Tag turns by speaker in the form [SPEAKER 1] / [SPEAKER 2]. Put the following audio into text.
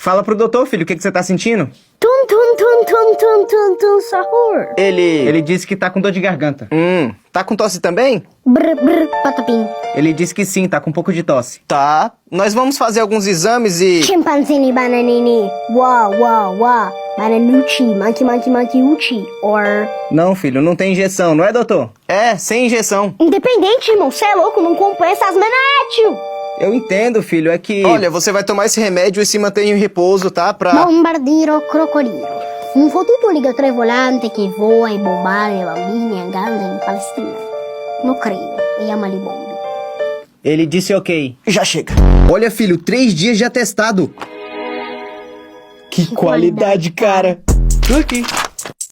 [SPEAKER 1] Fala pro doutor, filho, o que você tá sentindo?
[SPEAKER 2] Sahur.
[SPEAKER 1] Ele disse que tá com dor de garganta.
[SPEAKER 3] Tá com tosse também?
[SPEAKER 2] Patapim.
[SPEAKER 1] Ele disse que sim, tá com um pouco de tosse.
[SPEAKER 3] Tá. Nós vamos fazer alguns exames e...
[SPEAKER 2] Chimpanzini bananini. Wa. Bananuchi. Monkey uchi. Or...
[SPEAKER 1] Não, filho, não tem injeção, não é, doutor?
[SPEAKER 3] É, sem injeção.
[SPEAKER 2] Independente, irmão. Cê é louco, não compensa as tio.
[SPEAKER 1] Eu entendo, filho, é que...
[SPEAKER 3] Olha, você vai tomar esse remédio e se manter em repouso, tá?
[SPEAKER 2] Bombardiro crocodilo. Um fotutoliga trevolante que voa e bombardeia bambini e Gaza em Palestina. Não creio. E ama bombe.
[SPEAKER 1] Ele disse ok.
[SPEAKER 3] Já chega.
[SPEAKER 1] Olha, filho, 3 dias de atestado.
[SPEAKER 2] Que qualidade,
[SPEAKER 1] cara. Tô aqui.